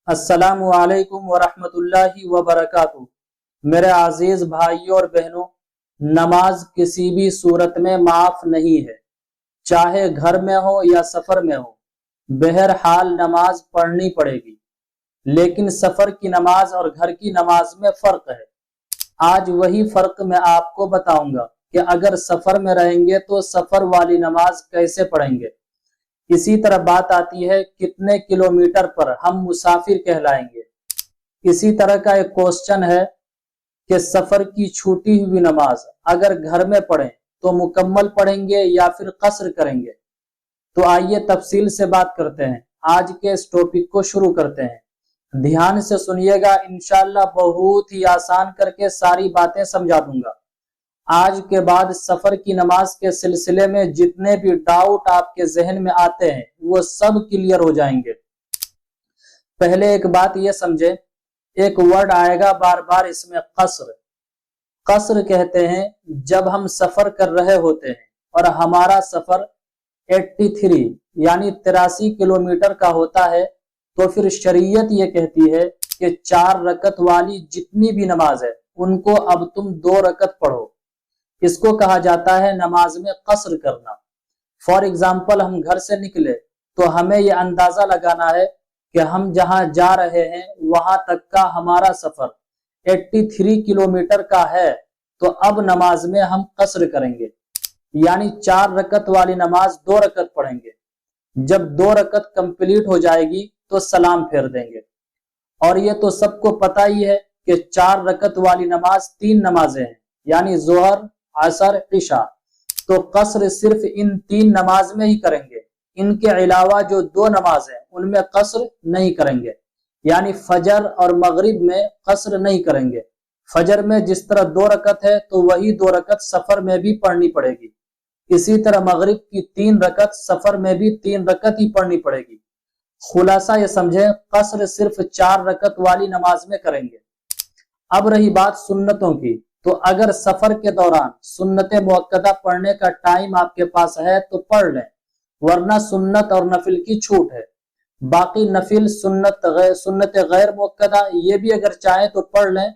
السلام علیکم ورحمۃ اللہ وبرکاتہ۔ میرے عزیز بھائیوں اور بہنوں، نماز کسی بھی صورت میں معاف نہیں ہے، چاہے گھر میں ہو یا سفر میں ہو، بہرحال نماز پڑھنی پڑے گی۔ لیکن سفر کی نماز اور گھر کی نماز میں فرق ہے۔ آج وہی فرق میں آپ کو بتاؤں گا کہ اگر سفر میں رہیں گے تو سفر والی نماز کیسے پڑھیں گے۔ اسی طرح بات آتی ہے کتنے کلومیٹر پر ہم مسافر کہلائیں گے۔ اسی طرح کا ایک کوسچن ہے کہ سفر کی چھوٹی ہوئی نماز اگر گھر میں پڑھیں تو مکمل پڑھیں گے یا پھر قصر کریں گے۔ تو آئیے تفصیل سے بات کرتے ہیں، آج کے اس ٹاپک کو شروع کرتے ہیں۔ دھیان سے سنیے گا، انشاءاللہ بہت ہی آسان کر کے ساری باتیں سمجھا دوں گا۔ آج کے بعد سفر کی نماز کے سلسلے میں جتنے بھی ڈاؤٹ آپ کے ذہن میں آتے ہیں وہ سب کلیئر ہو جائیں گے۔ پہلے ایک بات یہ سمجھے، ایک ورڈ آئے گا بار بار اس میں، قصر۔ قصر کہتے ہیں جب ہم سفر کر رہے ہوتے ہیں اور ہمارا سفر 83 یعنی 83 کلومیٹر کا ہوتا ہے تو پھر شریعت یہ کہتی ہے کہ 4 رکعت والی جتنی بھی نماز ہے ان کو اب تم 2 رکعت پڑھو۔ اس کو کہا جاتا ہے نماز میں قصر کرنا۔ فار ایگزامپل ہم گھر سے نکلے تو ہمیں یہ اندازہ لگانا ہے کہ ہم جہاں جا رہے ہیں وہاں تک کا ہمارا سفر 83 کلومیٹر کا ہے، تو اب نماز میں ہم قصر کریں گے، یعنی 4 رکعت والی نماز 2 رکعت پڑھیں گے۔ جب 2 رکعت کمپلیٹ ہو جائے گی تو سلام پھیر دیں گے۔ اور یہ تو سب کو پتہ ہی ہے کہ 4 رکعت والی نماز 3 نمازیں ہیں، یعنی ظہر، عصر، عشاء۔ تو قصر صرف ان 3 نماز میں ہی کریں گے، ان کے علاوہ جو 2 نماز ہیں ان میں قصر نہیں کریں گے، یعنی فجر اور مغرب میں قصر نہیں کریں گے۔ فجر میں جس طرح 2 رکعت ہے تو وہی 2 رکعت سفر میں بھی پڑھنی پڑے گی۔ اسی طرح مغرب کی 3 رکعت سفر میں بھی 3 رکعت ہی پڑھنی پڑے گی۔ خلاصہ یہ سمجھیں، قصر صرف 4 رکعت والی نماز میں کریں گے۔ اب رہی بات سنتوں کی، تو اگر سفر کے دوران سنت مؤکدہ پڑھنے کا ٹائم آپ کے پاس ہے تو پڑھ لیں، ورنہ سنت اور نفل کی چھوٹ ہے۔ باقی نفل، سنت غیر مؤکدہ یہ بھی اگر چاہیں تو پڑھ لیں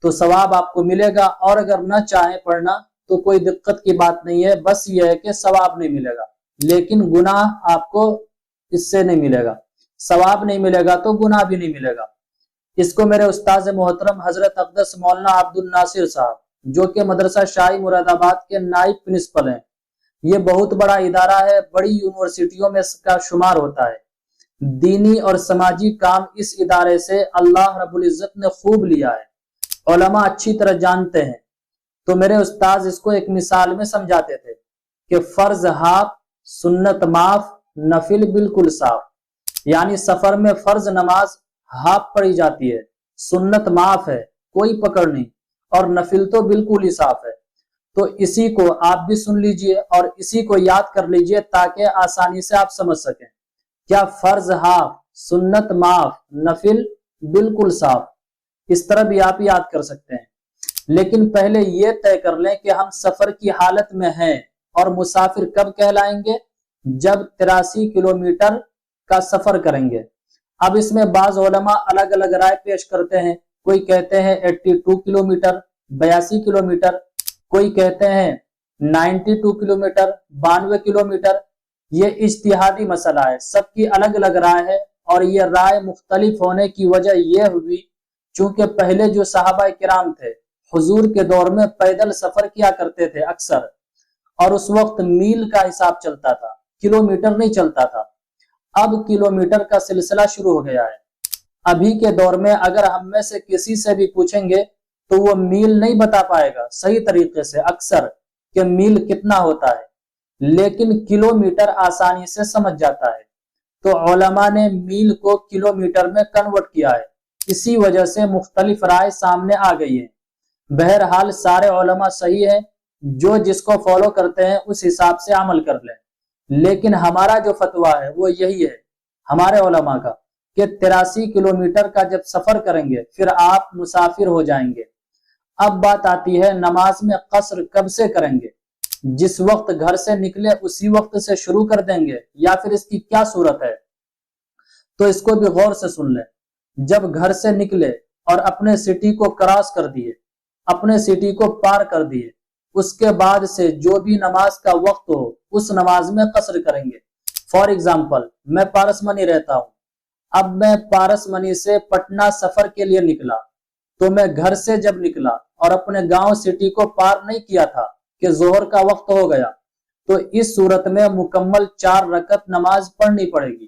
تو ثواب آپ کو ملے گا، اور اگر نہ چاہیں پڑھنا تو کوئی دقت کی بات نہیں ہے، بس یہ ہے کہ ثواب نہیں ملے گا، لیکن گناہ آپ کو اس سے نہیں ملے گا۔ ثواب نہیں ملے گا تو گناہ بھی نہیں ملے گا۔ اس کو میرے استاذ محترم حضرت اقدس مولانا عبد الناصر صاحب، جو کہ مدرسہ شاہی مراد آباد کے نائب پرنسپل ہیں، یہ بہت بڑا ادارہ ہے، بڑی یونیورسٹیوں میں اس کا شمار ہوتا ہے۔ دینی اور سماجی کام اس ادارے سے اللہ رب العزت نے خوب لیا ہے، علماء اچھی طرح جانتے ہیں۔ تو میرے استاذ اس کو ایک مثال میں سمجھاتے تھے کہ فرض ہاف، سنت معاف، نفل بالکل صاف۔ یعنی سفر میں فرض نماز ہاف پڑھی جاتی ہے، سنت معاف ہے، کوئی پکڑ نہیں، اور نفل تو بالکل ہی صاف ہے۔ تو اسی کو آپ بھی سن لیجئے اور اسی کو یاد کر لیجئے تاکہ آسانی سے آپ سمجھ سکیں۔ کیا فرض ہاف، سنت معاف، نفل بالکل صاف، اس طرح بھی آپ یاد کر سکتے ہیں۔ لیکن پہلے یہ طے کر لیں کہ ہم سفر کی حالت میں ہیں، اور مسافر کب کہلائیں گے؟ جب 83 کلومیٹر کا سفر کریں گے۔ اب اس میں بعض علماء الگ الگ رائے پیش کرتے ہیں، کوئی کہتے ہیں 82 کلومیٹر، 82 کلومیٹر، کوئی کہتے ہیں 92 کلومیٹر، 92 کلومیٹر۔ یہ اجتہادی مسئلہ ہے، سب کی الگ الگ رائے ہے، اور یہ رائے مختلف ہونے کی وجہ یہ ہوئی چونکہ پہلے جو صحابہ کرام تھے حضور کے دور میں پیدل سفر کیا کرتے تھے اکثر، اور اس وقت میل کا حساب چلتا تھا، کلومیٹر نہیں چلتا تھا۔ اب کلومیٹر کا سلسلہ شروع ہو گیا ہے۔ ابھی کے دور میں اگر ہم میں سے کسی سے بھی پوچھیں گے تو وہ میل نہیں بتا پائے گا صحیح طریقے سے اکثر کہ میل کتنا ہوتا ہے، لیکن کلومیٹر آسانی سے سمجھ جاتا ہے۔ تو علماء نے میل کو کلومیٹر میں کنورٹ کیا ہے، اسی وجہ سے مختلف رائے سامنے آ گئی ہے۔ بہرحال سارے علماء صحیح ہیں، جو جس کو فالو کرتے ہیں اس حساب سے عمل کر لیں، لیکن ہمارا جو فتویٰ ہے وہ یہی ہے ہمارے علماء کا کہ 83 کلومیٹر کا جب سفر کریں گے پھر آپ مسافر ہو جائیں گے۔ اب بات آتی ہے نماز میں قصر کب سے کریں گے؟ جس وقت گھر سے نکلے اسی وقت سے شروع کر دیں گے یا پھر اس کی کیا صورت ہے؟ تو اس کو بھی غور سے سن لیں۔ جب گھر سے نکلے اور اپنے سٹی کو کراس کر دیے، اپنے سٹی کو پار کر دیے، اس کے بعد سے جو بھی نماز کا وقت ہو اس نماز میں قصر کریں گے۔ فار ایگزامپل، میں پارس منی رہتا ہوں، اب میں پارس منی سے پٹنہ سفر کے لیے نکلا، تو میں گھر سے جب نکلا اور اپنے گاؤں سٹی کو پار نہیں کیا تھا کہ ظہر کا وقت ہو گیا، تو اس صورت میں مکمل 4 رکعت نماز پڑھنی پڑے گی۔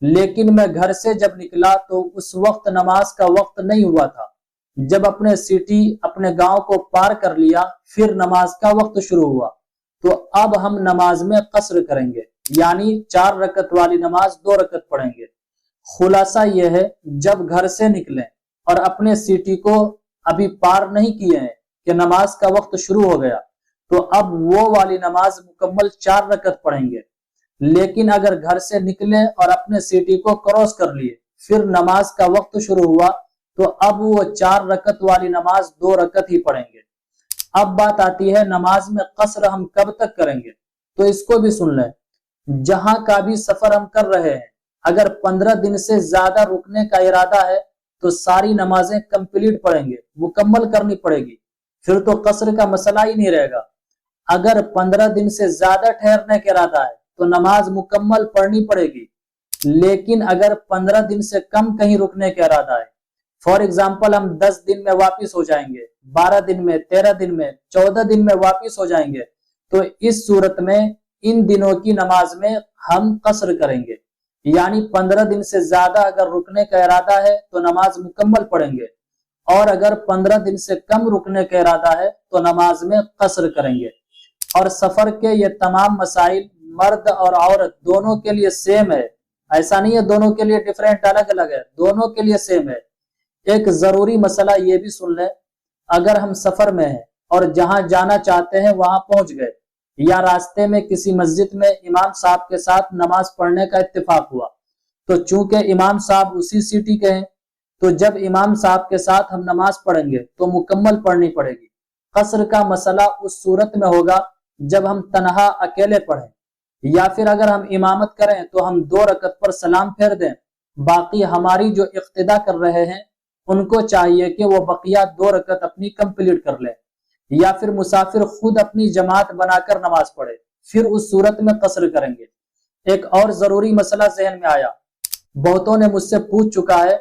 لیکن میں گھر سے جب نکلا تو اس وقت نماز کا وقت نہیں ہوا تھا، جب اپنے سٹی اپنے گاؤں کو پار کر لیا پھر نماز کا وقت شروع ہوا، تو اب ہم نماز میں قصر کریں گے، یعنی 4 رکعت والی نماز 2 رکعت پڑھیں گے۔ خلاصہ یہ ہے، جب گھر سے نکلیں اور اپنے سٹی کو ابھی پار نہیں کیے ہیں کہ نماز کا وقت شروع ہو گیا، تو اب وہ والی نماز مکمل 4 رکعت پڑھیں گے۔ لیکن اگر گھر سے نکلے اور اپنے سٹی کو کراس کر لیے پھر نماز کا وقت شروع ہوا، تو اب وہ 4 رکعت والی نماز 2 رکعت ہی پڑھیں گے۔ اب بات آتی ہے نماز میں قصر ہم کب تک کریں گے، تو اس کو بھی سن لیں۔ جہاں کا بھی سفر ہم کر رہے ہیں، اگر 15 دن سے زیادہ رکنے کا ارادہ ہے تو ساری نمازیں کمپلیٹ پڑھیں گے، مکمل کرنی پڑے گی، پھر تو قصر کا مسئلہ ہی نہیں رہے گا۔ اگر 15 دن سے زیادہ ٹھہرنے کا ارادہ ہے تو نماز مکمل پڑھنی پڑے گی۔ لیکن اگر 15 دن سے کم کہیں رکنے کا ارادہ ہے، فار ایگزامپل ہم 10 دن میں واپس ہو جائیں گے، 12 دن میں، 13 دن میں، 14 دن میں واپس ہو جائیں گے، تو اس صورت میں ان دنوں کی نماز میں ہم قصر کریں گے، یعنی 15 دن سے زیادہ اگر رکنے کا ارادہ ہے تو نماز مکمل پڑھیں گے، اور اگر 15 دن سے کم رکنے کا ارادہ ہے تو نماز میں قصر کریں گے۔ اور سفر کے یہ تمام مسائل مرد اور عورت دونوں کے لیے سیم ہے، ایسا نہیں ہے دونوں کے لیے ڈیفرنٹ الگ الگ ہے، دونوں کے لیے سیم ہے۔ ایک ضروری مسئلہ یہ بھی سن لیں، اگر ہم سفر میں ہیں اور جہاں جانا چاہتے ہیں وہاں پہنچ گئے، یا راستے میں کسی مسجد میں امام صاحب کے ساتھ نماز پڑھنے کا اتفاق ہوا، تو چونکہ امام صاحب اسی سٹی کے ہیں، تو جب امام صاحب کے ساتھ ہم نماز پڑھیں گے تو مکمل پڑھنی پڑے گی۔ قصر کا مسئلہ اس صورت میں ہوگا جب ہم تنہا اکیلے پڑھیں، یا پھر اگر ہم امامت کریں تو ہم 2 رکعت پر سلام پھیر دیں، باقی ہماری جو اقتدا کر رہے ہیں ان کو چاہیے کہ وہ بقیہ 2 رکعت اپنی کمپلیٹ کر لیں، یا پھر مسافر خود اپنی جماعت بنا کر نماز پڑھے، پھر اس صورت میں قصر کریں گے۔ ایک اور ضروری مسئلہ ذہن میں آیا، بہتوں نے مجھ سے پوچھ چکا ہے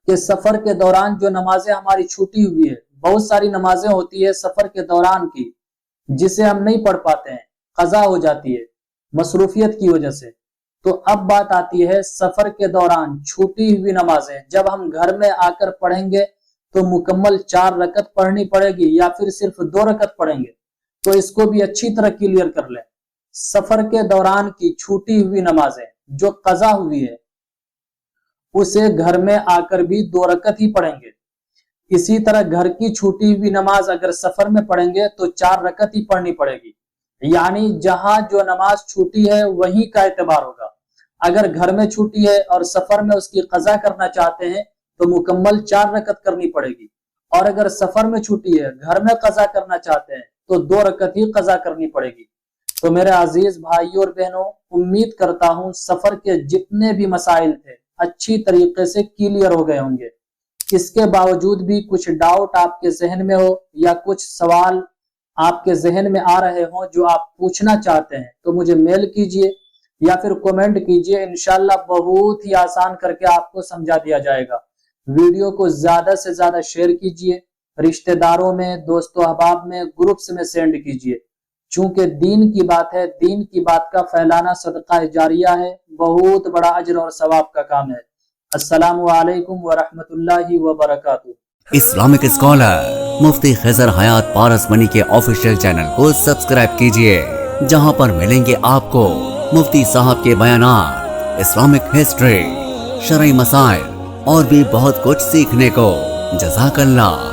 کہ سفر کے دوران جو نمازیں ہماری چھوٹی ہوئی ہے، بہت ساری نمازیں ہوتی ہے سفر کے دوران کی جسے ہم نہیں پڑھ پاتے ہیں، قضا ہو جاتی ہے مصروفیت کی وجہ سے، تو اب بات آتی ہے سفر کے دوران چھوٹی ہوئی نمازیں جب ہم گھر میں آ کر پڑھیں گے تو مکمل 4 رکعت پڑھنی پڑے گی یا پھر صرف 2 رکعت پڑھیں گے، تو اس کو بھی اچھی طرح کلیئر کر لیں۔ سفر کے دوران کی چھوٹی ہوئی نمازیں جو قضا ہوئی ہے اسے گھر میں آ کر بھی 2 رکعت ہی پڑھیں گے۔ اسی طرح گھر کی چھوٹی ہوئی نماز اگر سفر میں پڑھیں گے تو 4 رکعت ہی پڑھنی پڑے گی، یعنی جہاں جو نماز چھوٹی ہے وہیں کا اعتبار ہوگا۔ اگر گھر میں چھوٹی ہے اور سفر میں اس کی قضا کرنا چاہتے ہیں تو مکمل 4 رکعت کرنی پڑے گی، اور اگر سفر میں چھوٹی ہے گھر میں قضا کرنا چاہتے ہیں تو 2 رکعت ہی قضا کرنی پڑے گی۔ تو میرے عزیز بھائیوں اور بہنوں، امید کرتا ہوں سفر کے جتنے بھی مسائل تھے اچھی طریقے سے کلیئر ہو گئے ہوں گے۔ اس کے باوجود بھی کچھ ڈاؤٹ آپ کے ذہن میں ہو یا کچھ سوال آپ کے ذہن میں آ رہے ہوں جو آپ پوچھنا چاہتے ہیں تو مجھے میل کیجئے یا پھر کومنٹ کیجئے، انشاءاللہ بہت ہی آسان کر کے آپ کو سمجھا دیا جائے گا۔ ویڈیو کو زیادہ سے زیادہ شیئر کیجئے، رشتہ داروں میں، دوست و احباب میں، گروپس میں سینڈ کیجئے، چونکہ دین کی بات ہے، دین کی بات کا پھیلانا صدقہ جاریہ ہے، بہت بڑا اجر اور ثواب کا کام ہے۔ السلام علیکم ورحمۃ اللہ وبرکاتہ۔ اسلامک اسکالر مفتی خضر حیات پارس منی کے آفیشیل چینل کو سبسکرائب کیجئے، جہاں پر ملیں گے آپ کو مفتی صاحب کے بیانات، اسلامک ہسٹری، شرعی مسائل اور بھی بہت کچھ سیکھنے کو۔ جزاک اللہ۔